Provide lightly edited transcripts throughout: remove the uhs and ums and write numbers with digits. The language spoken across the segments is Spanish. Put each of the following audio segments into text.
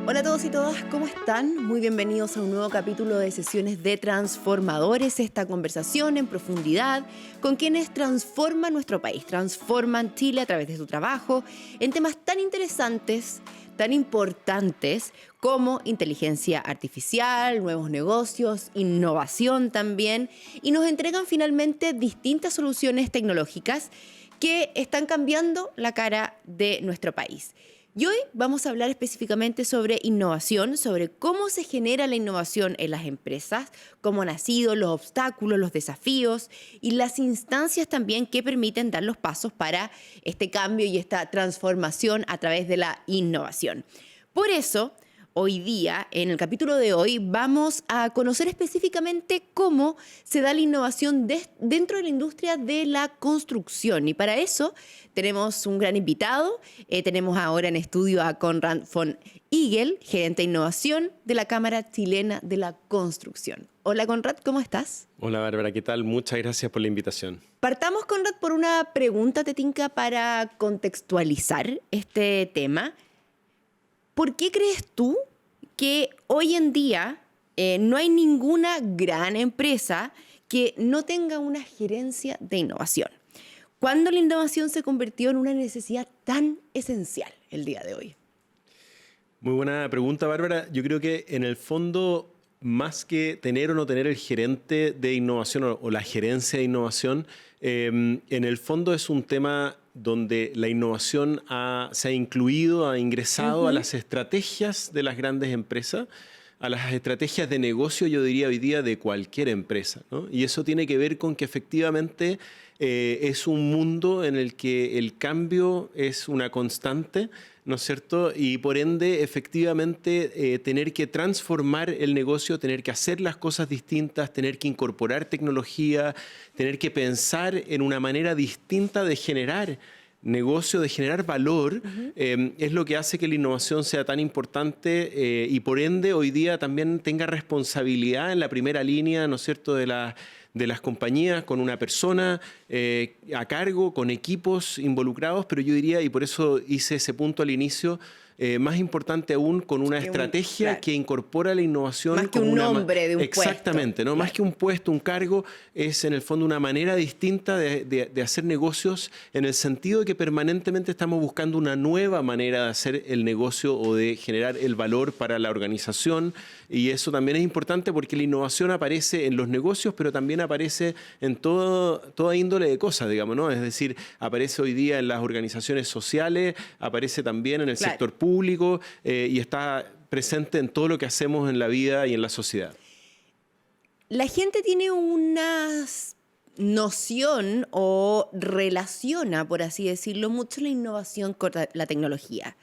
Hola a todos y todas, ¿cómo están? Muy bienvenidos a un nuevo capítulo de Sesiones de Transformadores, esta conversación en profundidad con quienes transforman nuestro país, transforman Chile a través de su trabajo en temas tan interesantes, tan importantes como inteligencia artificial, nuevos negocios, innovación también, y nos entregan finalmente distintas soluciones tecnológicas que están cambiando la cara de nuestro país. Y hoy vamos a hablar específicamente sobre innovación, sobre cómo se genera la innovación en las empresas, cómo han nacido, los obstáculos, los desafíos y las instancias también que permiten dar los pasos para este cambio y esta transformación a través de la innovación. Por eso, hoy día, en el capítulo de hoy, vamos a conocer específicamente cómo se da la innovación dentro de la industria de la construcción. Y para eso tenemos un gran invitado. Tenemos ahora en estudio a Konrad von Igel, gerente de innovación de la Cámara Chilena de la Construcción. Hola Konrad, ¿cómo estás? Hola Bárbara, ¿qué tal? Muchas gracias por la invitación. Partamos, Konrad, por una pregunta, Tetinka, para contextualizar este tema. ¿Por qué crees tú que hoy en día no hay ninguna gran empresa que no tenga una gerencia de innovación? ¿Cuándo la innovación se convirtió en una necesidad tan esencial el día de hoy? Muy buena pregunta, Bárbara. Yo creo que en el fondo, más que tener o no tener el gerente de innovación o la gerencia de innovación, en el fondo es un tema donde la innovación se ha incluido, ha ingresado a las estrategias de las grandes empresas, a las estrategias de negocio, yo diría hoy día, de cualquier empresa, ¿no? Y eso tiene que ver con que efectivamente es un mundo en el que el cambio es una constante, ¿no es cierto? Y por ende, efectivamente, tener que transformar el negocio, tener que hacer las cosas distintas, tener que incorporar tecnología, tener que pensar en una manera distinta de generar negocio, de generar valor, es lo que hace que la innovación sea tan importante y por ende hoy día también tenga responsabilidad en la primera línea, ¿no es cierto?, de las compañías, con una persona a cargo, con equipos involucrados, pero yo diría, y por eso hice ese punto al inicio, más importante aún, con una estrategia claro, que incorpora la innovación más que como un nombre de un puesto. Exactamente, ¿no? Claro. Más que un puesto, un cargo, es en el fondo una manera distinta de hacer negocios, en el sentido de que permanentemente estamos buscando una nueva manera de hacer el negocio o de generar el valor para la organización. Y eso también es importante porque la innovación aparece en los negocios, pero también aparece en toda índole de cosas, digamos, ¿no? Es decir, aparece hoy día en las organizaciones sociales, aparece también en el sector público y está presente en todo lo que hacemos en la vida y en la sociedad. La gente tiene una noción o relaciona, por así decirlo, mucho la innovación con la tecnología.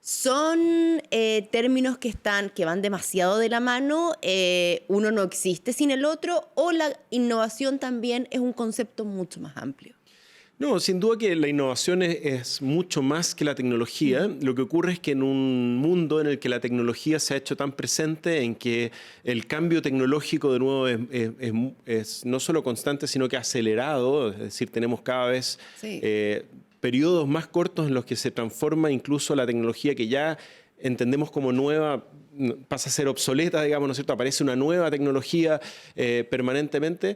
Son términos que van demasiado de la mano, uno no existe sin el otro, o la innovación también es un concepto mucho más amplio. No, sin duda que la innovación es mucho más que la tecnología. Lo que ocurre es que en un mundo en el que la tecnología se ha hecho tan presente, en que el cambio tecnológico de nuevo es no solo constante, sino que acelerado, es decir, tenemos cada vez periodos más cortos en los que se transforma incluso la tecnología que ya entendemos como nueva, pasa a ser obsoleta, digamos, ¿no es cierto? Aparece una nueva tecnología permanentemente.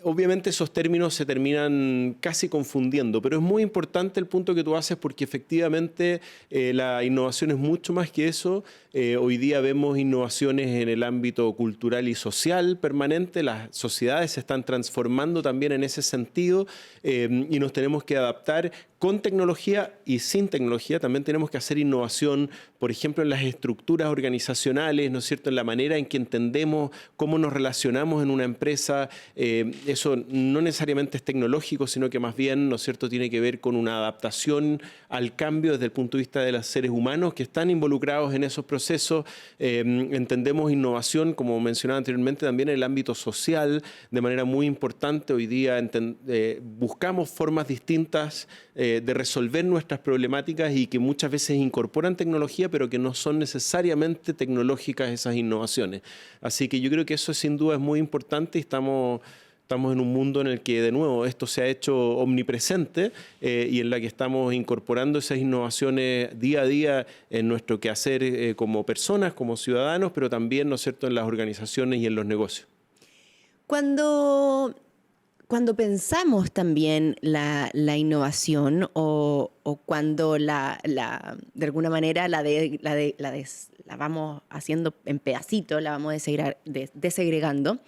Obviamente esos términos se terminan casi confundiendo, pero es muy importante el punto que tú haces porque efectivamente la innovación es mucho más que eso. Hoy día vemos innovaciones en el ámbito cultural y social permanente. Las sociedades se están transformando también en ese sentido y nos tenemos que adaptar con tecnología y sin tecnología. También tenemos que hacer innovación, por ejemplo, en las estructuras organizacionales, ¿no es cierto?, en la manera en que entendemos cómo nos relacionamos en una empresa. Eso no necesariamente es tecnológico, sino que más bien, ¿no es cierto?, tiene que ver con una adaptación al cambio desde el punto de vista de los seres humanos que están involucrados en esos procesos. Entendemos innovación, como mencionaba anteriormente, también en el ámbito social, de manera muy importante. Hoy día buscamos formas distintas de resolver nuestras problemáticas y que muchas veces incorporan tecnología, pero que no son necesariamente tecnológicas esas innovaciones. Así que yo creo que eso sin duda es muy importante y estamos Estamos en un mundo en el que, de nuevo, esto se ha hecho omnipresente y en la que estamos incorporando esas innovaciones día a día en nuestro quehacer como personas, como ciudadanos, pero también, ¿no es cierto?, en las organizaciones y en los negocios. Cuando pensamos también la innovación o cuando de alguna manera la vamos haciendo en pedacitos, la vamos desegregando,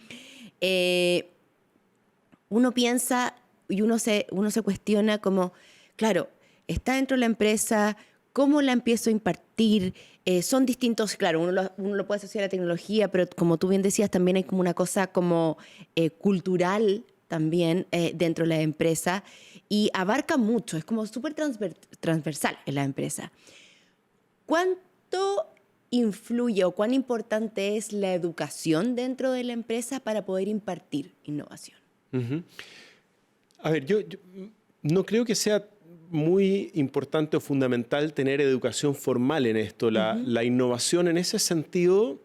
uno piensa y uno se cuestiona como, claro, está dentro de la empresa, ¿cómo la empiezo a impartir? Son distintos, claro, uno lo puede asociar a la tecnología, pero como tú bien decías, también hay como una cosa como cultural también dentro de la empresa y abarca mucho, es como súper transversal en la empresa. ¿Cuánto influye o cuán importante es la educación dentro de la empresa para poder impartir innovación? Uh-huh. A ver, yo no creo que sea muy importante o fundamental tener educación formal en esto. La innovación en ese sentido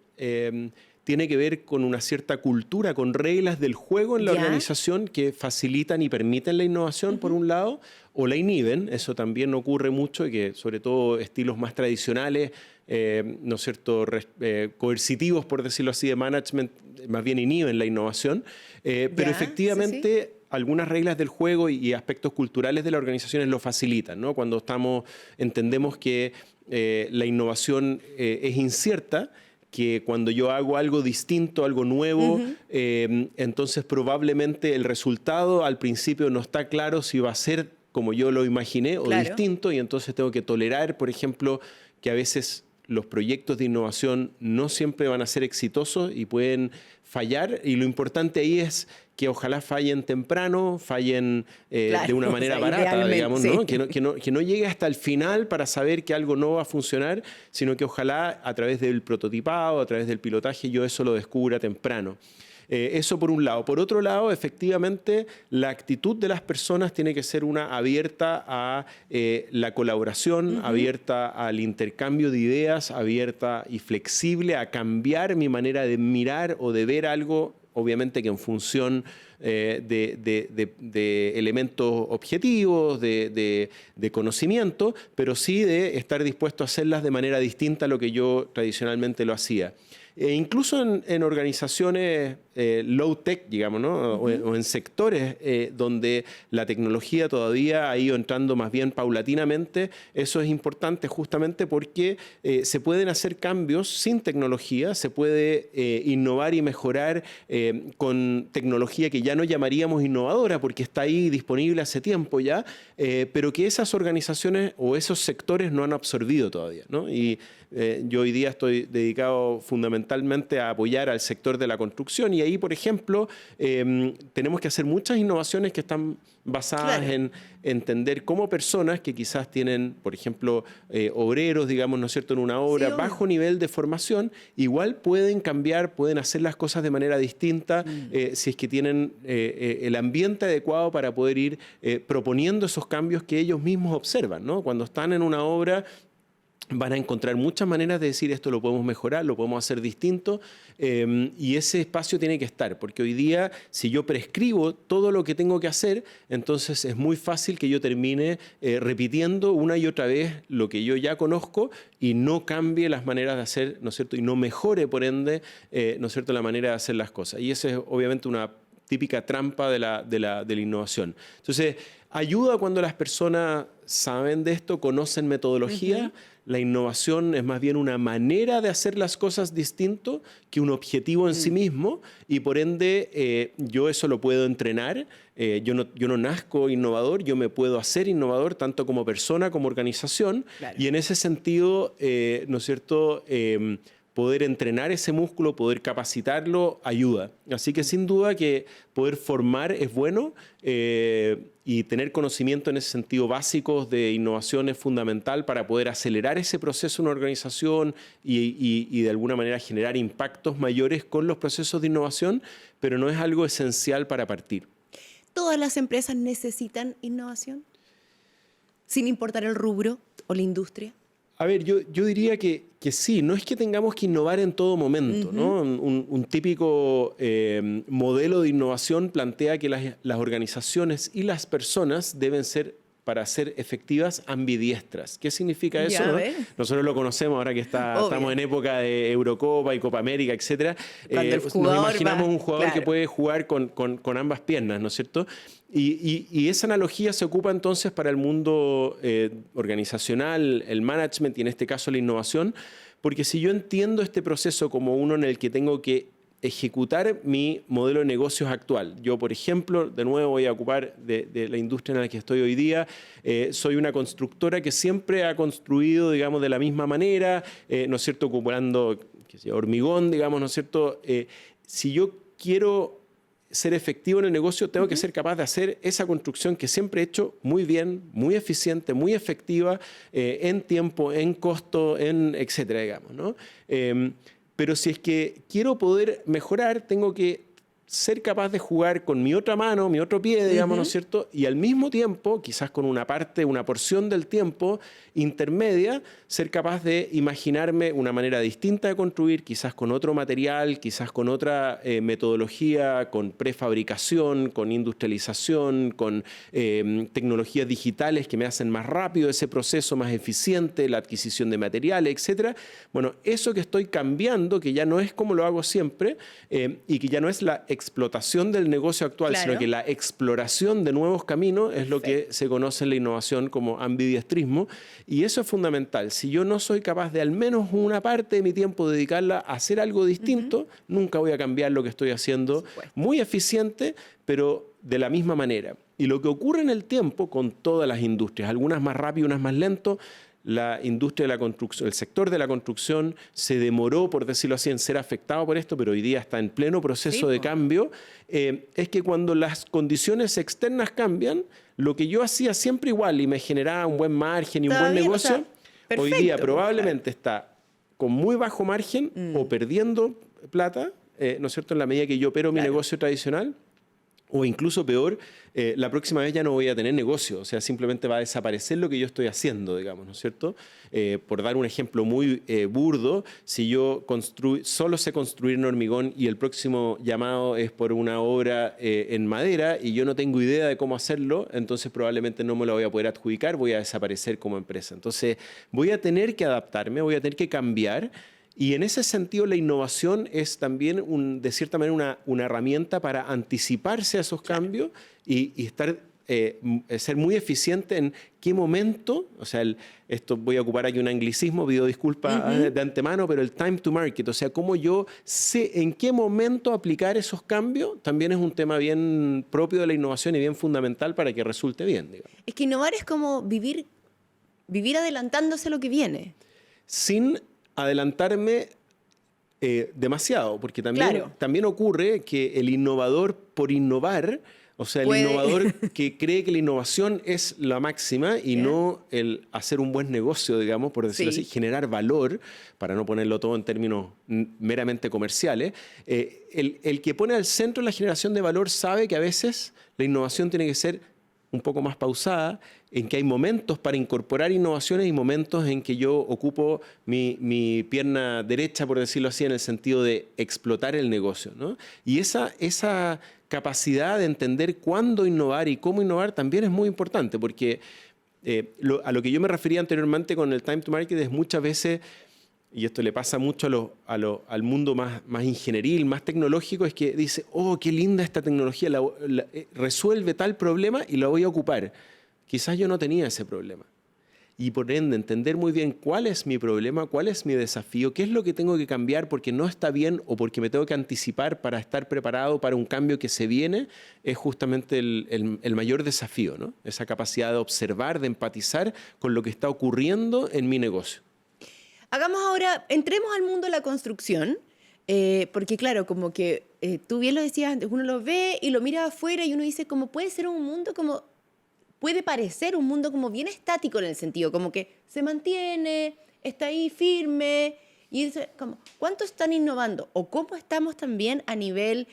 tiene que ver con una cierta cultura, con reglas del juego en la organización que facilitan y permiten la innovación, por un lado, o la inhiben. Eso también ocurre mucho y que, sobre todo, estilos más tradicionales, ¿no es cierto?, coercitivos, por decirlo así, de management, más bien inhiben la innovación. Pero efectivamente, algunas reglas del juego y aspectos culturales de las organizaciones lo facilitan, ¿no? Cuando entendemos que la innovación es incierta, que cuando yo hago algo distinto, algo nuevo, entonces probablemente el resultado al principio no está claro si va a ser como yo lo imaginé o distinto, y entonces tengo que tolerar, por ejemplo, que a veces los proyectos de innovación no siempre van a ser exitosos y pueden fallar, y lo importante ahí es que ojalá fallen temprano, fallen de una manera barata, digamos, ¿no? Que no llegue hasta el final para saber que algo no va a funcionar, sino que ojalá a través del prototipado, a través del pilotaje, yo eso lo descubra temprano. Eso por un lado. Por otro lado, efectivamente, la actitud de las personas tiene que ser una abierta a la colaboración, abierta al intercambio de ideas, abierta y flexible a cambiar mi manera de mirar o de ver algo, obviamente que en función de elementos objetivos, de conocimiento, pero sí de estar dispuesto a hacerlas de manera distinta a lo que yo tradicionalmente lo hacía. Incluso en organizaciones low-tech, digamos, ¿no? O en sectores donde la tecnología todavía ha ido entrando más bien paulatinamente, eso es importante justamente porque se pueden hacer cambios sin tecnología, se puede innovar y mejorar con tecnología que ya no llamaríamos innovadora porque está ahí disponible hace tiempo ya, pero que esas organizaciones o esos sectores no han absorbido todavía, ¿no? Y yo hoy día estoy dedicado fundamentalmente a apoyar al sector de la construcción y ahí, por ejemplo, tenemos que hacer muchas innovaciones que están basadas en entender cómo personas que quizás tienen, por ejemplo, obreros, digamos, ¿no es cierto?, en una obra, bajo nivel de formación, igual pueden cambiar, pueden hacer las cosas de manera distinta si es que tienen el ambiente adecuado para poder ir proponiendo esos cambios que ellos mismos observan, ¿no? Cuando están en una obra, van a encontrar muchas maneras de decir esto lo podemos mejorar, lo podemos hacer distinto, y ese espacio tiene que estar, porque hoy día si yo prescribo todo lo que tengo que hacer, entonces es muy fácil que yo termine repitiendo una y otra vez lo que yo ya conozco y no cambie las maneras de hacer, ¿no es cierto?, y no mejore por ende, ¿no es cierto?, la manera de hacer las cosas. Y esa es obviamente una típica trampa de la innovación. Entonces, ayuda cuando las personas saben de esto, conocen metodología. La innovación es más bien una manera de hacer las cosas distinto que un objetivo en sí mismo, y por ende yo eso lo puedo entrenar. Yo no nazco innovador, yo me puedo hacer innovador tanto como persona como organización. Y en ese sentido, ¿no es cierto?, poder entrenar ese músculo, poder capacitarlo, ayuda. Así que sin duda que poder formar es bueno y tener conocimiento en ese sentido básicos de innovación es fundamental para poder acelerar ese proceso en una organización y de alguna manera generar impactos mayores con los procesos de innovación, pero no es algo esencial para partir. ¿Todas las empresas necesitan innovación? Sin importar el rubro o la industria. A ver, yo diría que sí, no es que tengamos que innovar en todo momento, ¿no? Un típico modelo de innovación plantea que las organizaciones y las personas deben ser, para ser efectivas, ambidiestras. ¿Qué significa eso? Ya, a ¿No? ver. Nosotros lo conocemos ahora que Obvio. estamos en época de Eurocopa y Copa América, etcétera. Cuando el Nos jugador imaginamos va, un jugador que claro. puede jugar con ambas piernas, ¿no es cierto? Y esa analogía se ocupa entonces para el mundo organizacional, el management y en este caso la innovación, porque si yo entiendo este proceso como uno en el que tengo que ejecutar mi modelo de negocios actual. Yo, por ejemplo, de nuevo voy a ocupar de la industria en la que estoy hoy día. Soy una constructora que siempre ha construido, digamos, de la misma manera, ¿no es cierto?, ocupando hormigón, digamos, ¿no es cierto? Si yo quiero ser efectivo en el negocio, tengo que ser capaz de hacer esa construcción que siempre he hecho muy bien, muy eficiente, muy efectiva, en tiempo, en costo, en etcétera, digamos, ¿no? Pero si es que quiero poder mejorar, tengo que ser capaz de jugar con mi otra mano, mi otro pie, digamos, ¿no es cierto? Y al mismo tiempo, quizás con una parte, una porción del tiempo intermedia, ser capaz de imaginarme una manera distinta de construir, quizás con otro material, quizás con otra metodología, con prefabricación, con industrialización, con tecnologías digitales que me hacen más rápido ese proceso, más eficiente, la adquisición de materiales, etcétera. Bueno, eso que estoy cambiando, que ya no es como lo hago siempre, y que ya no es la explotación del negocio actual, Claro. sino que la exploración de nuevos caminos es lo que se conoce en la innovación como ambidiestrismo, y eso es fundamental. Si yo no soy capaz de al menos una parte de mi tiempo dedicarla a hacer algo distinto, nunca voy a cambiar lo que estoy haciendo muy eficiente, pero de la misma manera. Y lo que ocurre en el tiempo con todas las industrias, algunas más rápido, unas más lento, la industria de la construcción, el sector de la construcción se demoró, por decirlo así, en ser afectado por esto, pero hoy día está en pleno proceso de cambio. Es que cuando las condiciones externas cambian, lo que yo hacía siempre igual y me generaba un buen margen y un buen negocio, o sea, hoy día probablemente está con muy bajo margen o perdiendo plata, ¿no es cierto?, en la medida que yo opero mi negocio tradicional. O incluso peor, la próxima vez ya no voy a tener negocio, o sea, simplemente va a desaparecer lo que yo estoy haciendo, digamos, ¿no es cierto? Por dar un ejemplo muy burdo, si yo solo sé construir en hormigón y el próximo llamado es por una obra en madera y yo no tengo idea de cómo hacerlo, entonces probablemente no me lo voy a poder adjudicar, voy a desaparecer como empresa. Entonces voy a tener que adaptarme, voy a tener que cambiar. Y en ese sentido la innovación es también, de cierta manera, una herramienta para anticiparse a esos cambios y ser muy eficiente en qué momento, o sea, esto voy a ocupar aquí un anglicismo, pido disculpas de antemano, pero el time to market, o sea, cómo yo sé en qué momento aplicar esos cambios, también es un tema bien propio de la innovación y bien fundamental para que resulte bien, digamos. Es que innovar es como vivir adelantándose a lo que viene. Sin adelantarme demasiado, porque también ocurre que el innovador por innovar, o sea, el innovador que cree que la innovación es la máxima y no el hacer un buen negocio, digamos, por decirlo así, generar valor, para no ponerlo todo en términos meramente comerciales, el que pone al centro la generación de valor sabe que a veces la innovación tiene que ser un poco más pausada, en que hay momentos para incorporar innovaciones y momentos en que yo ocupo mi pierna derecha, por decirlo así, en el sentido de explotar el negocio, ¿no? Y esa capacidad de entender cuándo innovar y cómo innovar también es muy importante, porque a lo que yo me refería anteriormente con el time to market es muchas veces, y esto le pasa mucho al mundo más ingenieril, más tecnológico, es que dice, oh, qué linda esta tecnología, resuelve tal problema y la voy a ocupar. Quizás yo no tenía ese problema. Y por ende, entender muy bien cuál es mi problema, cuál es mi desafío, qué es lo que tengo que cambiar porque no está bien o porque me tengo que anticipar para estar preparado para un cambio que se viene, es justamente el mayor desafío, ¿no? Esa capacidad de observar, de empatizar con lo que está ocurriendo en mi negocio. Hagamos ahora, entremos al mundo de la construcción, porque claro, como que tú bien lo decías antes, uno lo ve y lo mira afuera y uno dice como puede ser un mundo como, puede parecer un mundo como bien estático en el sentido, como que se mantiene, está ahí firme, y dice como, ¿cuánto están innovando? O cómo estamos también a nivel,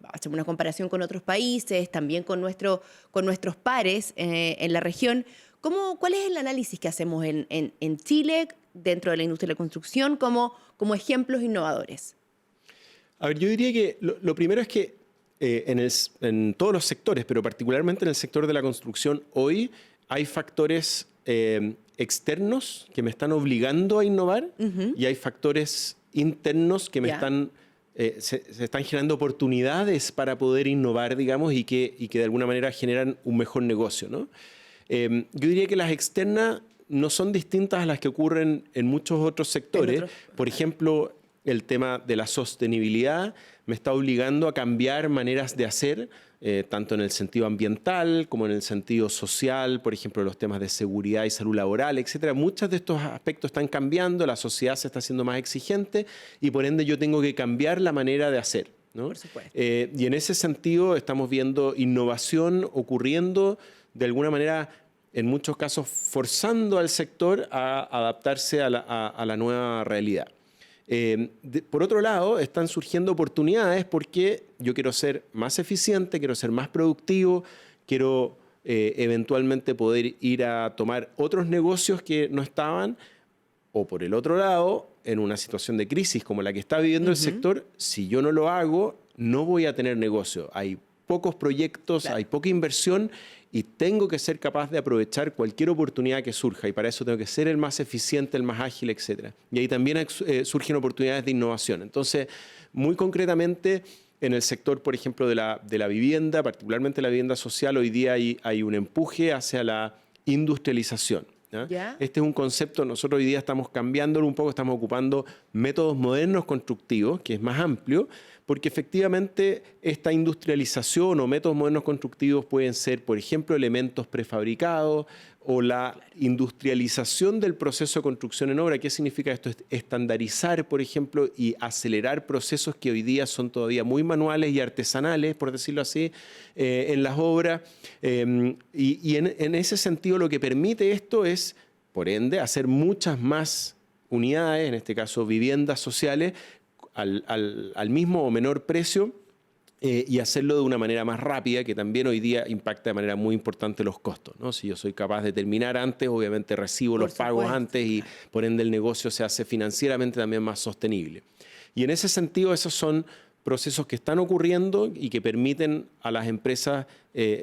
hacemos una comparación con otros países, también con nuestros pares en la región. ¿Cuál es el análisis que hacemos en Chile, dentro de la industria de la construcción, como ejemplos innovadores? A ver, yo diría que lo primero es que en todos los sectores, pero particularmente en el sector de la construcción, hoy hay factores externos que me están obligando a innovar y hay factores internos que se están generando oportunidades para poder innovar, digamos, y que de alguna manera generan un mejor negocio, ¿no? Yo diría que las externas no son distintas a las que ocurren en muchos otros sectores. Por ejemplo, el tema de la sostenibilidad me está obligando a cambiar maneras de hacer, tanto en el sentido ambiental como en el sentido social, por ejemplo, los temas de seguridad y salud laboral, etcétera. Muchos de estos aspectos están cambiando, la sociedad se está haciendo más exigente y por ende yo tengo que cambiar la manera de hacer, ¿no? Por supuesto. Y en ese sentido estamos viendo innovación ocurriendo de alguna manera, en muchos casos forzando al sector a adaptarse a la nueva realidad. Por otro lado, están surgiendo oportunidades porque yo quiero ser más eficiente, quiero ser más productivo, quiero eventualmente poder ir a tomar otros negocios que no estaban, o por el otro lado, en una situación de crisis como la que está viviendo el sector, si yo no lo hago, no voy a tener negocio. Hay pocos proyectos, hay poca inversión y tengo que ser capaz de aprovechar cualquier oportunidad que surja y para eso tengo que ser el más eficiente, el más ágil, etc. Y ahí también surgen oportunidades de innovación. Entonces, muy concretamente, en el sector, por ejemplo, de la vivienda, particularmente la vivienda social, hoy día hay un empuje hacia la industrialización. ¿Ya? Este es un concepto, nosotros hoy día estamos cambiándolo un poco, estamos ocupando métodos modernos constructivos, que es más amplio, porque efectivamente esta industrialización o métodos modernos constructivos pueden ser, por ejemplo, elementos prefabricados o la industrialización del proceso de construcción en obra. ¿Qué significa esto? Estandarizar, por ejemplo, y acelerar procesos que hoy día son todavía muy manuales y artesanales, por decirlo así, en las obras. Y en ese sentido lo que permite esto es, por ende, hacer muchas más unidades, en este caso viviendas sociales, al mismo o menor precio y hacerlo de una manera más rápida, que también hoy día impacta de manera muy importante los costos, ¿no? Si yo soy capaz de terminar antes, obviamente recibo los pagos antes y por ende el negocio se hace financieramente también más sostenible. Y en ese sentido esos son procesos que están ocurriendo y que permiten a las empresas,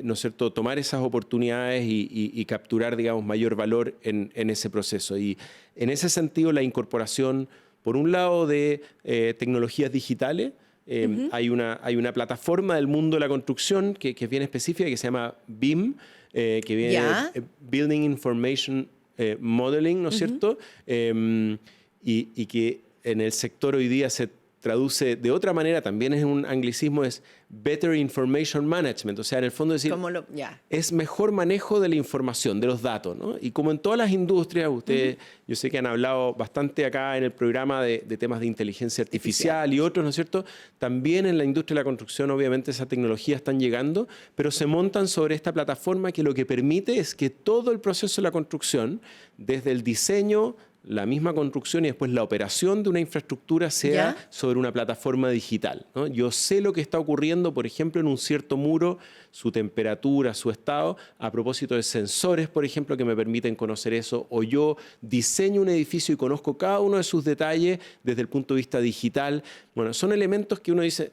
¿no es cierto?, tomar esas oportunidades y capturar, digamos, mayor valor en ese proceso. Y en ese sentido la incorporación, por un lado, de tecnologías digitales. Hay una plataforma del mundo de la construcción que es bien específica, que se llama BIM, que viene de Building Information Modeling, ¿no es cierto? Y que en el sector hoy día se traduce de otra manera, también es un anglicismo, es Better Information Management. O sea, en el fondo decir, es mejor manejo de la información, de los datos, ¿no? Y como en todas las industrias, ustedes, yo sé que han hablado bastante acá en el programa de temas de inteligencia artificial y otros, ¿no es cierto? También en la industria de la construcción, obviamente, esa tecnología están llegando, pero se montan sobre esta plataforma que lo que permite es que todo el proceso de la construcción, desde el diseño, la misma construcción y después la operación de una infraestructura sea sobre una plataforma digital, ¿no? Yo sé lo que está ocurriendo, por ejemplo, en un cierto muro, su temperatura, su estado, a propósito de sensores, por ejemplo, que me permiten conocer eso, o yo diseño un edificio y conozco cada uno de sus detalles desde el punto de vista digital. Bueno, son elementos que uno dice,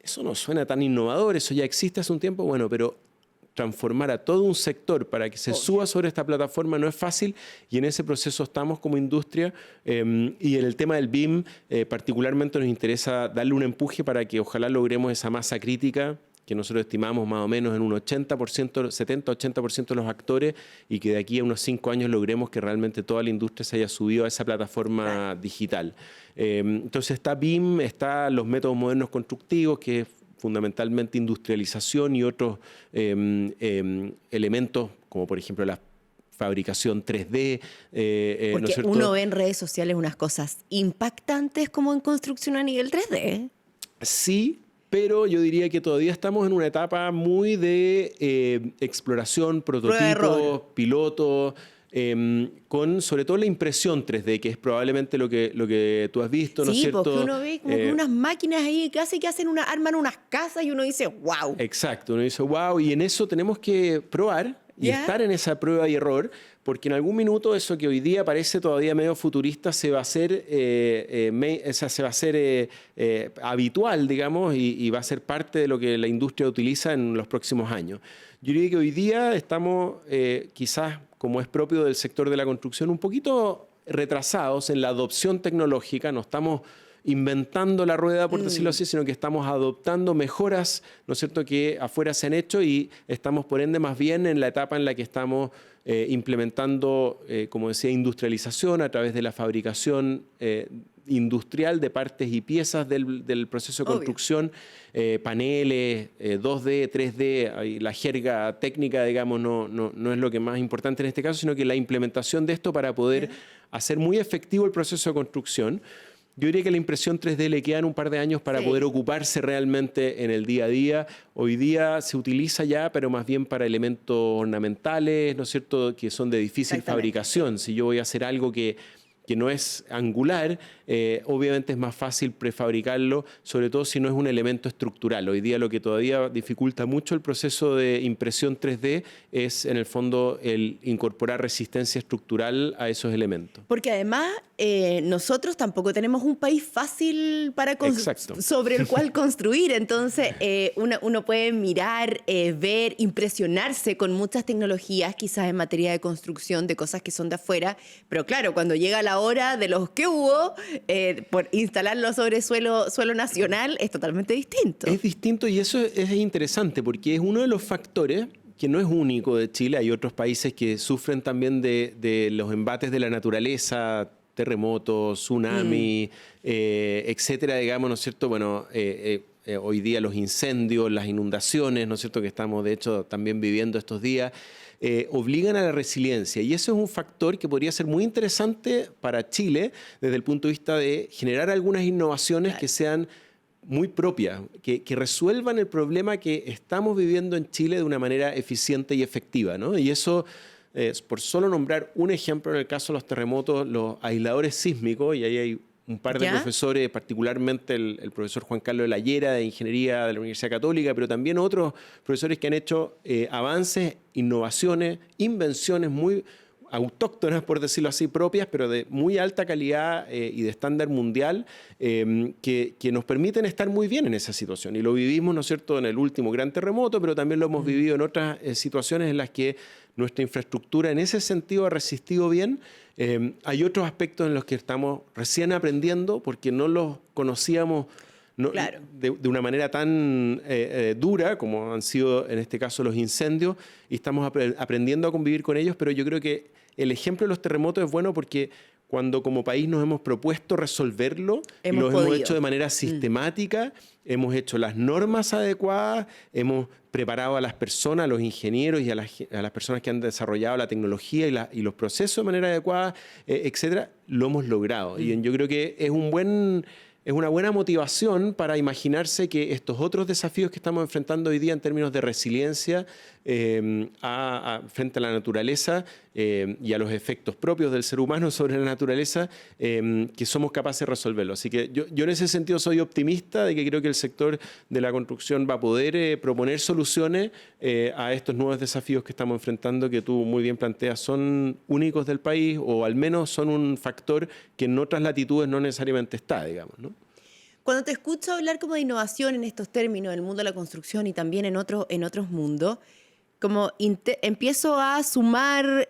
eso no suena tan innovador, eso ya existe hace un tiempo, bueno, pero transformar a todo un sector para que se suba sobre esta plataforma no es fácil y en ese proceso estamos como industria y en el tema del BIM particularmente nos interesa darle un empuje para que ojalá logremos esa masa crítica que nosotros estimamos más o menos en un 80%, 70-80% de los actores y que de aquí a unos 5 años logremos que realmente toda la industria se haya subido a esa plataforma digital. Entonces está BIM, está los métodos modernos constructivos, que es fundamentalmente industrialización y otros elementos, como por ejemplo la fabricación 3D. Porque ¿no uno ve en redes sociales unas cosas impactantes como en construcción a nivel 3D. Sí, pero yo diría que todavía estamos en una etapa muy de exploración, prototipos, pilotos, con sobre todo la impresión 3D, que es probablemente lo que tú has visto, ¿no es cierto? Sí, porque uno ve como unas máquinas ahí casi que arman unas casas y uno dice, wow. Exacto, uno dice, wow, y en eso tenemos que probar y estar en esa prueba y error, porque en algún minuto eso que hoy día parece todavía medio futurista se va a hacer, habitual, digamos, y va a ser parte de lo que la industria utiliza en los próximos años. Yo diría que hoy día estamos quizás, como es propio del sector de la construcción, un poquito retrasados en la adopción tecnológica. No estamos inventando la rueda, por decirlo así, sino que estamos adoptando mejoras, ¿no es cierto?, que afuera se han hecho, y estamos, por ende, más bien en la etapa en la que estamos implementando, como decía, industrialización a través de la fabricación industrial de partes y piezas del proceso de construcción, paneles, 2D, 3D, la jerga técnica, digamos, no es lo que más importante en este caso, sino que la implementación de esto para poder hacer muy efectivo el proceso de construcción. Yo diría que la impresión 3D le quedan un par de años para poder ocuparse realmente en el día a día. Hoy día se utiliza ya, pero más bien para elementos ornamentales, ¿no es cierto?, que son de difícil fabricación. Si yo voy a hacer algo que no es angular, obviamente es más fácil prefabricarlo, sobre todo si no es un elemento estructural. Hoy día lo que todavía dificulta mucho el proceso de impresión 3D es, en el fondo, el incorporar resistencia estructural a esos elementos. Porque además nosotros tampoco tenemos un país fácil para sobre el cual construir. Entonces uno puede mirar, ver, impresionarse con muchas tecnologías, quizás en materia de construcción, de cosas que son de afuera. Pero claro, cuando llega la hora de los que hubo, por instalarlo sobre suelo nacional, es totalmente distinto. Es distinto, y eso es interesante porque es uno de los factores que no es único de Chile. Hay otros países que sufren también de los embates de la naturaleza, terremotos, tsunami, etcétera, digamos, ¿no es cierto? Bueno, hoy día los incendios, las inundaciones, ¿no es cierto?, que estamos de hecho también viviendo estos días, obligan a la resiliencia. Y eso es un factor que podría ser muy interesante para Chile desde el punto de vista de generar algunas innovaciones que sean muy propias, que resuelvan el problema que estamos viviendo en Chile de una manera eficiente y efectiva, ¿no? Y eso, por solo nombrar un ejemplo, en el caso de los terremotos, los aisladores sísmicos, y ahí hay un par de profesores, particularmente el profesor Juan Carlos de la Llera, de Ingeniería de la Universidad Católica, pero también otros profesores que han hecho avances, innovaciones, invenciones muy autóctonas, por decirlo así, propias, pero de muy alta calidad y de estándar mundial, que nos permiten estar muy bien en esa situación. Y lo vivimos, ¿no es cierto?, en el último gran terremoto, pero también lo hemos vivido en otras situaciones en las que nuestra infraestructura en ese sentido ha resistido bien. Hay otros aspectos en los que estamos recién aprendiendo porque no los conocíamos de una manera tan dura como han sido en este caso los incendios, y estamos aprendiendo a convivir con ellos, pero yo creo que el ejemplo de los terremotos es bueno porque cuando como país nos hemos propuesto resolverlo, lo hemos hecho de manera sistemática, hemos hecho las normas adecuadas, hemos preparado a las personas, a los ingenieros y a las personas que han desarrollado la tecnología y los procesos de manera adecuada, etcétera, lo hemos logrado. Y yo creo que es una buena motivación para imaginarse que estos otros desafíos que estamos enfrentando hoy día en términos de resiliencia frente a la naturaleza y a los efectos propios del ser humano sobre la naturaleza, que somos capaces de resolverlo. Así que yo en ese sentido soy optimista de que creo que el sector de la construcción va a poder proponer soluciones a estos nuevos desafíos que estamos enfrentando, que tú muy bien planteas, son únicos del país, o al menos son un factor que en otras latitudes no necesariamente está, digamos, ¿no? Cuando te escucho hablar como de innovación en estos términos, en el mundo de la construcción y también en otros mundos, como empiezo a sumar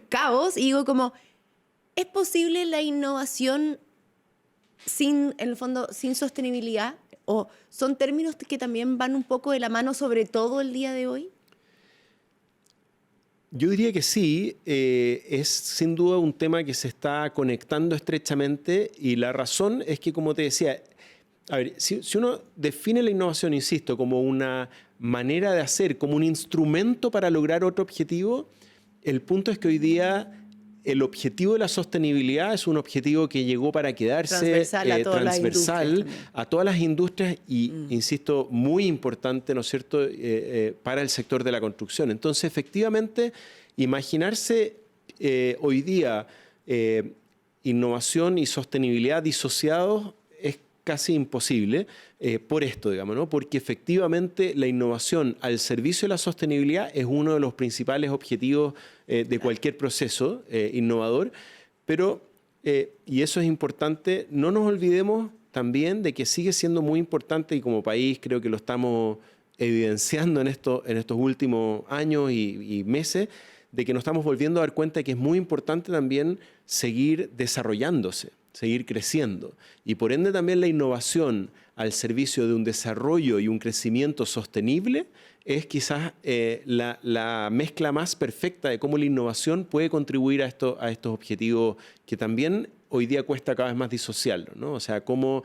cabos y digo como, ¿es posible la innovación en el fondo, sin sostenibilidad? ¿O son términos que también van un poco de la mano, sobre todo el día de hoy? Yo diría que sí, es sin duda un tema que se está conectando estrechamente, y la razón es que, como te decía, a ver, si uno define la innovación, insisto, como una manera de hacer, como un instrumento para lograr otro objetivo, el punto es que hoy día el objetivo de la sostenibilidad es un objetivo que llegó para quedarse, transversal a todas las industrias y, insisto, muy importante, ¿no es cierto?, para el sector de la construcción. Entonces, efectivamente, imaginarse hoy día innovación y sostenibilidad disociados es casi imposible por esto, digamos, ¿no? Porque efectivamente la innovación al servicio de la sostenibilidad es uno de los principales objetivos de cualquier proceso innovador, pero, y eso es importante, no nos olvidemos también de que sigue siendo muy importante, y como país creo que lo estamos evidenciando en estos últimos años y meses, de que nos estamos volviendo a dar cuenta de que es muy importante también seguir desarrollándose, seguir creciendo. Y por ende también la innovación al servicio de un desarrollo y un crecimiento sostenible es quizás la mezcla más perfecta de cómo la innovación puede contribuir a estos objetivos que también hoy día cuesta cada vez más disociarlo, ¿no? O sea, cómo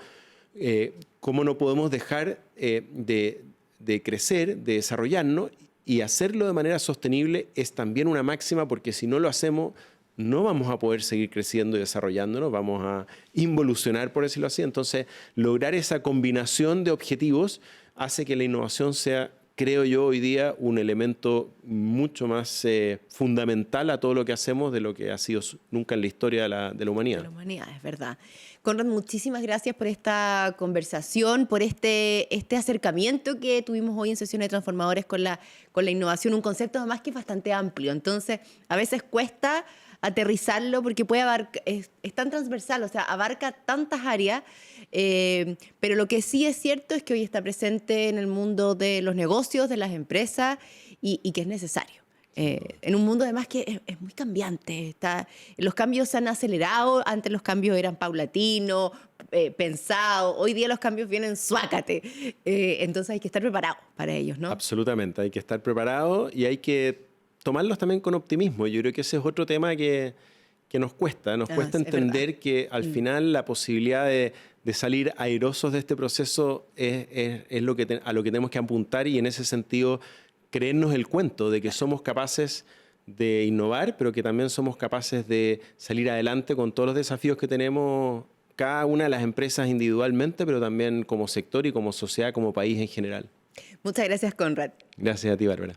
no podemos dejar de crecer, de desarrollarnos, y hacerlo de manera sostenible es también una máxima, porque si no lo hacemos, no vamos a poder seguir creciendo y desarrollándonos, vamos a involucionar, por decirlo así. Entonces, lograr esa combinación de objetivos hace que la innovación sea, creo yo, hoy día un elemento mucho más fundamental a todo lo que hacemos de lo que ha sido nunca en la historia de la humanidad. De la humanidad, es verdad. Conrad, muchísimas gracias por esta conversación, por este acercamiento que tuvimos hoy en Sesiones de Transformadores con la innovación, un concepto además que es bastante amplio. Entonces, a veces cuesta aterrizarlo porque es tan transversal, o sea, abarca tantas áreas, pero lo que sí es cierto es que hoy está presente en el mundo de los negocios, de las empresas, y que es necesario. En un mundo además que es muy cambiante. Los cambios se han acelerado, antes los cambios eran paulatinos, pensados, hoy día los cambios vienen suácate. Entonces hay que estar preparados para ellos, ¿no? Absolutamente, hay que estar preparados y hay que tomarlos también con optimismo. Yo creo que ese es otro tema que nos cuesta. Nos cuesta entender que al final la posibilidad de salir airosos de este proceso es a lo que tenemos que apuntar, y en ese sentido creernos el cuento de que somos capaces de innovar, pero que también somos capaces de salir adelante con todos los desafíos que tenemos cada una de las empresas individualmente, pero también como sector y como sociedad, como país en general. Muchas gracias, Conrad. Gracias a ti, Bárbara.